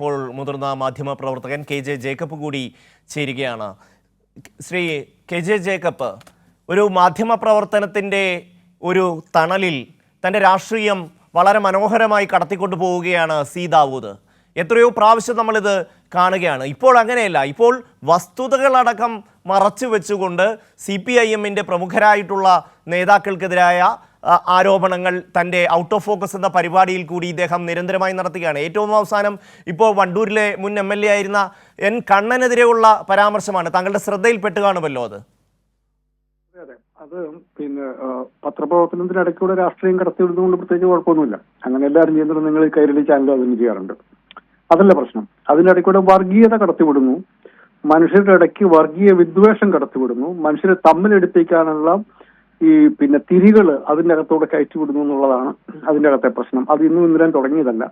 ഇപ്പോൾ മുതിർന്ന മാധ്യമ പ്രവർത്തകൻ കെ ജെ ജേക്കബ് കൂടി ചേരുകയാണ്. ശ്രീ കെ ജെ ജേക്കബ്, ഒരു മാധ്യമ പ്രവർത്തനത്തിൻ്റെ ഒരു തണലിൽ തൻ്റെ രാഷ്ട്രീയം വളരെ മനോഹരമായി കടത്തിക്കൊണ്ടു പോവുകയാണ് സി ദാവൂദ്. എത്രയോ പ്രാവശ്യം നമ്മളിത് കാണുകയാണ്. ഇപ്പോൾ അങ്ങനെയല്ല. ഇപ്പോൾ വസ്തുതകളടക്കം മറച്ചു വെച്ചുകൊണ്ട് CPIM-ന്റെ പ്രമുഖരായിട്ടുള്ള നേതാക്കൾക്കെതിരായ ആരോപണങ്ങൾ തൻ്റെ ഔട്ട് ഓഫ് ഫോക്കസ് എന്ന പരിപാടിയിൽ കൂടി ഇദ്ദേഹം നിരന്തരമായി നടത്തുകയാണ്. ഏറ്റവും അവസാനം ഇപ്പോൾ വണ്ടൂരിലെ മുൻ MLA ആയിരുന്ന N കണ്ണനെതിരെയുള്ള പരാമർശമാണ്. താങ്കളുടെ ശ്രദ്ധയിൽപ്പെട്ട് കാണുമല്ലോ അത്. അത് പിന്നെ പത്രപ്രവർത്തനത്തിനിടയ്ക്കൂടെ രാഷ്ട്രീയം കടത്തിവിടുന്നതുകൊണ്ട് പ്രത്യേകിച്ച് കുഴപ്പമൊന്നുമില്ല. അങ്ങനെ എല്ലാവരും ചെയ്യുന്നത് നിങ്ങൾ കൈരളി ചാനൽ അതിന് ചെയ്യാറുണ്ട്. അതല്ല പ്രശ്നം. അതിൻ്റെ ഇടയ്ക്കൂടെ വർഗീയത കടത്തിവിടുന്നു, മനുഷ്യരുടെ ഇടയ്ക്ക് വർഗീയ വിദ്വേഷം കടത്തിവിടുന്നു, മനുഷ്യരെ തമ്മിലെടുപ്പിക്കാനുള്ള ഈ പിന്നെ തിരികൾ അതിൻ്റെ അകത്തോടെ കയറ്റിവിടുന്നു എന്നുള്ളതാണ് അതിൻ്റെ അകത്തെ പ്രശ്നം. അത് ഇന്നും ഇന്നലെയും തുടങ്ങിയതല്ല.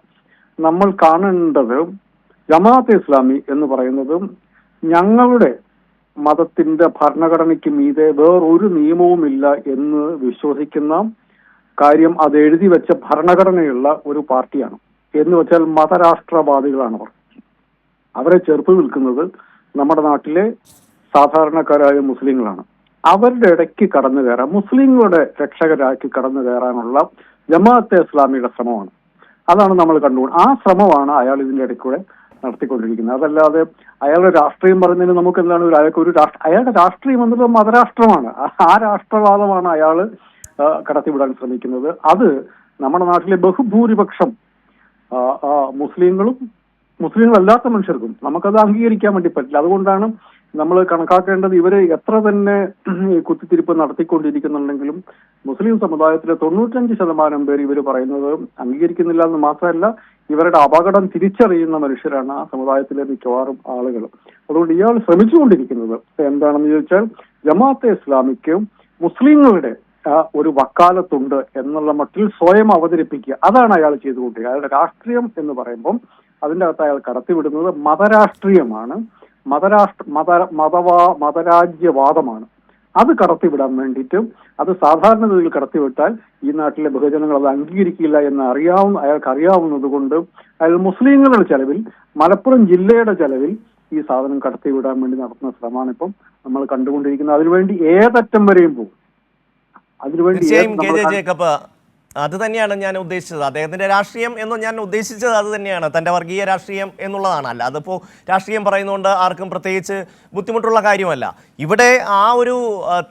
നമ്മൾ കാണേണ്ടത് ജമാഅത്തെ ഇസ്ലാമി എന്ന് പറയുന്നത് ഞങ്ങളുടെ മതത്തിന്റെ ഭരണഘടനയ്ക്ക് മീതെ വേറൊരു നിയമവുമില്ല എന്ന് വിശ്വസിക്കുന്ന കാര്യം അത് എഴുതി വെച്ച ഭരണഘടനയുള്ള ഒരു പാർട്ടിയാണ്. എന്ന് വെച്ചാൽ മതരാഷ്ട്രവാദികളാണ് അവർ. അവരെ ചെറുപ്പ് നിൽക്കുന്നത് നമ്മുടെ നാട്ടിലെ സാധാരണക്കാരായ മുസ്ലിങ്ങളാണ്. അവരുടെ ഇടയ്ക്ക് കടന്നു കയറാൻ, മുസ്ലിങ്ങളുടെ രക്ഷകരാക്കി കടന്നു കയറാനുള്ള ജമാഅത്തെ ഇസ്ലാമിയുടെ ശ്രമമാണ്. അതാണ് നമ്മൾ കണ്ടുകൊണ്ട് ആ ശ്രമമാണ് അയാൾ ഇതിന്റെ ഇടയ്ക്കൂടെ നടത്തിക്കൊണ്ടിരിക്കുന്നത്. അതല്ലാതെ അയാളുടെ രാഷ്ട്രീയം പറയുന്നതിന് നമുക്ക് എന്താണ് അയാളുടെ രാഷ്ട്രീയം എന്നുള്ളത് മതരാഷ്ട്രമാണ്. ആ രാഷ്ട്രവാദമാണ് അയാൾ കടത്തിവിടാൻ ശ്രമിക്കുന്നത്. അത് നമ്മുടെ നാട്ടിലെ ബഹുഭൂരിപക്ഷം മുസ്ലിങ്ങളല്ലാത്ത മനുഷ്യർക്കും നമുക്കത് അംഗീകരിക്കാൻ വേണ്ടി പറ്റില്ല. അതുകൊണ്ടാണ് നമ്മൾ കണക്കാക്കേണ്ടത് ഇവര് എത്ര തന്നെ കുത്തിത്തിരിപ്പ് നടത്തിക്കൊണ്ടിരിക്കുന്നുണ്ടെങ്കിലും മുസ്ലിം സമുദായത്തിലെ 95% പേര് ഇവർ പറയുന്നത് അംഗീകരിക്കുന്നില്ല എന്ന് മാത്രമല്ല, ഇവരുടെ അപകടം തിരിച്ചറിയുന്ന മനുഷ്യരാണ് ആ സമുദായത്തിലെ മിക്കവാറും ആളുകൾ. അതുകൊണ്ട് ഇയാൾ ശ്രമിച്ചുകൊണ്ടിരിക്കുന്നത് എന്താണെന്ന് ചോദിച്ചാൽ ജമാഅത്തെ ഇസ്ലാമിക്ക് മുസ്ലിങ്ങളുടെ ഒരു വക്കാലത്തുണ്ട് എന്നുള്ള മട്ടിൽ സ്വയം അവതരിപ്പിക്കുക. അതാണ് അയാൾ ചെയ്തുകൊണ്ടിരിക്കുക. അയാളുടെ രാഷ്ട്രീയം എന്ന് പറയുമ്പം അതിൻ്റെ അകത്ത് അയാൾ കടത്തിവിടുന്നത് മതരാഷ്ട്രീയമാണ്, മതരാജ്യവാദമാണ്. അത് കടത്തിവിടാൻ വേണ്ടിയിട്ട് അത് സാധാരണഗതിയിൽ കടത്തിവിട്ടാൽ ഈ നാട്ടിലെ ബഹുജനങ്ങൾ അത് അംഗീകരിക്കില്ല എന്ന് അയാൾക്ക് അറിയാവുന്നത് കൊണ്ട് അയാൾ മുസ്ലിങ്ങളുടെ ചെലവിൽ, മലപ്പുറം ജില്ലയുടെ ചെലവിൽ ഈ സാധനം കടത്തിവിടാൻ വേണ്ടി നടത്തുന്ന ശ്രമമാണ് ഇപ്പം നമ്മൾ കണ്ടുകൊണ്ടിരിക്കുന്നത്. അതിനുവേണ്ടി ഏതറ്റം വരെയും പോകും. ജേക്കബ്, അത് തന്നെയാണ് ഞാൻ ഉദ്ദേശിച്ചത്. അദ്ദേഹത്തിൻ്റെ രാഷ്ട്രീയം എന്ന് ഞാൻ ഉദ്ദേശിച്ചത് അത് തന്നെയാണ്, തൻ്റെ വർഗീയ രാഷ്ട്രീയം എന്നുള്ളതാണ്. അല്ല, അതിപ്പോൾ രാഷ്ട്രീയം പറയുന്നതുകൊണ്ട് ആർക്കും പ്രത്യേകിച്ച് ബുദ്ധിമുട്ടുള്ള കാര്യമല്ല. ഇവിടെ ആ ഒരു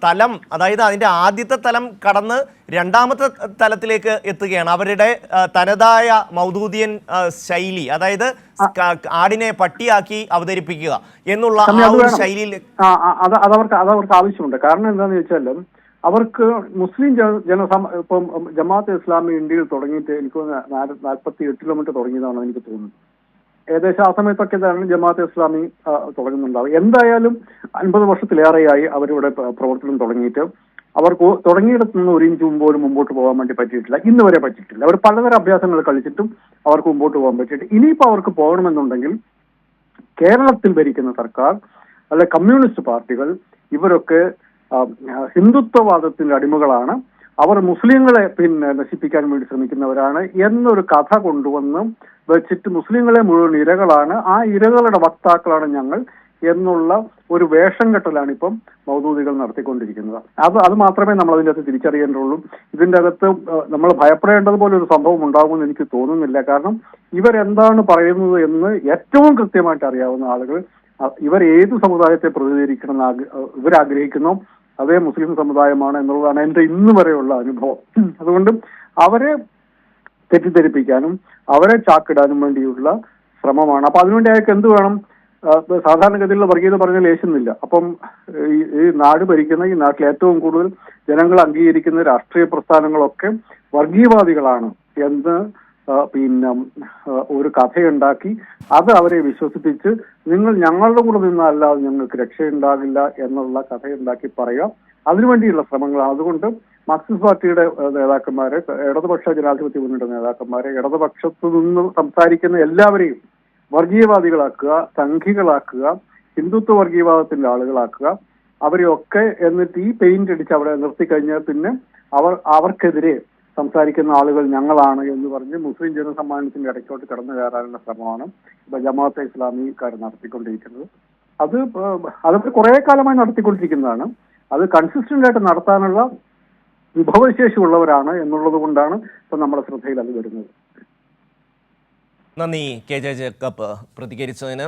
തലം, അതായത് അതിൻ്റെ ആദ്യത്തെ തലം കടന്ന് രണ്ടാമത്തെ തലത്തിലേക്ക് എത്തുകയാണ്. അവരുടെ തനതായ മൗദൂദിയൻ ശൈലി, അതായത് ആടിനെ പട്ടിയാക്കി അവതരിപ്പിക്കുക എന്നുള്ള ആ ഒരു ശൈലിയിൽ അതവർക്ക് ആവശ്യമുണ്ട്. കാരണം എന്താണെന്ന് വെച്ചാൽ അവർക്ക് മുസ്ലിം ഇപ്പം ജമാഅത്തെ ഇസ്ലാമി ഇന്ത്യയിൽ തുടങ്ങിയിട്ട് എനിക്ക് 48 കിലോമീറ്റർ തുടങ്ങിയതാണെന്ന് എനിക്ക് തോന്നുന്നു. ഏകദേശം ആ സമയത്തൊക്കെ ജമാഅത്തെ ഇസ്ലാമി തുടങ്ങുന്നുണ്ടാവും. എന്തായാലും 50 വർഷത്തിലേറെയായി അവരിവിടെ പ്രവർത്തനം തുടങ്ങിയിട്ട് അവർക്ക് തുടങ്ങിയിടത്ത് നിന്ന് 1 ഇഞ്ച് പോലും മുമ്പോട്ട് പോകാൻ വേണ്ടി പറ്റിയിട്ടില്ല. ഇന്ന് വരെ പറ്റിയിട്ടില്ല. അവർ പലതരം അഭ്യാസങ്ങൾ കളിച്ചിട്ടും അവർക്ക് മുമ്പോട്ട് പോകാൻ പറ്റിയിട്ട് ഇനിയിപ്പോൾ അവർക്ക് പോകണമെന്നുണ്ടെങ്കിൽ കേരളത്തിൽ ഭരിക്കുന്ന സർക്കാർ അല്ലെ കമ്മ്യൂണിസ്റ്റ് പാർട്ടികൾ ഇവരൊക്കെ ഹിന്ദുത്വവാദത്തിന്റെ അടിമകളാണ്, അവർ മുസ്ലിങ്ങളെ നശിപ്പിക്കാൻ വേണ്ടി ശ്രമിക്കുന്നവരാണ് എന്നൊരു കഥ കൊണ്ടുവന്ന് വെച്ചിട്ട് മുസ്ലിങ്ങളെ മുഴുവൻ ഇരകളാണ്, ആ ഇരകളുടെ വക്താക്കളാണ് ഞങ്ങൾ എന്നുള്ള ഒരു വേഷം കെട്ടലാണ് ഇപ്പം മൗദൂദികൾ നടത്തിക്കൊണ്ടിരിക്കുന്നത്. അത് മാത്രമേ നമ്മൾ അതിൻ്റെ അകത്ത് തിരിച്ചറിയേണ്ടുള്ളൂ. ഇതിൻ്റെ അകത്ത് നമ്മൾ ഭയപ്പെടേണ്ടതുപോലെ ഒരു സംഭവം ഉണ്ടാകുമെന്ന് എനിക്ക് തോന്നുന്നില്ല. കാരണം ഇവരെന്താണ് പറയുന്നത് എന്ന് ഏറ്റവും കൃത്യമായിട്ട് അറിയാവുന്ന ആളുകൾ ഇവർ ഏത് സമുദായത്തെ പ്രതിനിധീകരിക്കണം ഇവരാഗ്രഹിക്കുന്നു അതേ മുസ്ലിം സമുദായമാണ് എന്നുള്ളതാണ് എൻ്റെ ഇന്ന് വരെയുള്ള അനുഭവം. അതുകൊണ്ട് അവരെ തെറ്റിദ്ധരിപ്പിക്കാനും അവരെ ചാക്കിടാനും വേണ്ടിയുള്ള ശ്രമമാണ്. അപ്പൊ അതിനുവേണ്ടി അയാൾക്ക് എന്ത് വേണം? സാധാരണഗതിയിലുള്ള വർഗീയത പറഞ്ഞാൽ ലേശുന്നില്ല. അപ്പം ഈ നാട് ഭരിക്കുന്ന, ഈ നാട്ടിൽ ഏറ്റവും കൂടുതൽ ജനങ്ങൾ അംഗീകരിക്കുന്ന രാഷ്ട്രീയ പ്രസ്ഥാനങ്ങളൊക്കെ വർഗീയവാദികളാണ് എന്ന് ഒരു കഥയുണ്ടാക്കി അത് അവരെ വിശ്വസിപ്പിച്ച് നിങ്ങൾ ഞങ്ങളുടെ കൂടെ നിന്നല്ലാതെ ഞങ്ങൾക്ക് രക്ഷയുണ്ടാകില്ല എന്നുള്ള കഥയുണ്ടാക്കി പറയാം. അതിനുവേണ്ടിയുള്ള ശ്രമങ്ങളാണ്. അതുകൊണ്ട് മാർക്സിസ്റ്റ് പാർട്ടിയുടെ നേതാക്കന്മാരെ, ഇടതുപക്ഷ ജനാധിപത്യ മുന്നണിയുടെ നേതാക്കന്മാരെ, ഇടതുപക്ഷത്തു നിന്ന് സംസാരിക്കുന്ന എല്ലാവരെയും വർഗീയവാദികളാക്കുക, സംഘികളാക്കുക, ഹിന്ദുത്വ വർഗീയവാദത്തിന്റെ ആളുകളാക്കുക, അവരെയൊക്കെ എന്നിട്ട് ഈ പെയിന്റ് അടിച്ച് അവിടെ നിർത്തിക്കഴിഞ്ഞാൽ പിന്നെ അവർക്കെതിരെ സംസാരിക്കുന്ന ആളുകൾ ഞങ്ങളാണ് എന്ന് പറഞ്ഞ് മുസ്ലിം ജനസമ്മാനത്തിന്റെ ഇടയ്ക്കോട്ട് കടന്നു കയറാനുള്ള ശ്രമമാണ് ഇപ്പൊ ജമാഅത്തെ ഇസ്ലാമിക്കാർ നടത്തിക്കൊണ്ടിരിക്കുന്നത്. അത് കുറെ കാലമായി നടത്തിക്കൊണ്ടിരിക്കുന്നതാണ്. അത് കൺസിസ്റ്റന്റ് ആയിട്ട് നടത്താനുള്ള വിഭവശേഷി ഉള്ളവരാണ് എന്നുള്ളത് കൊണ്ടാണ് ഇപ്പൊ നമ്മുടെ ശ്രദ്ധയിൽ അത് വരുന്നത്. നന്ദി കെ ജെ ജേക്കബ് പ്രതികരിച്ചതിന്.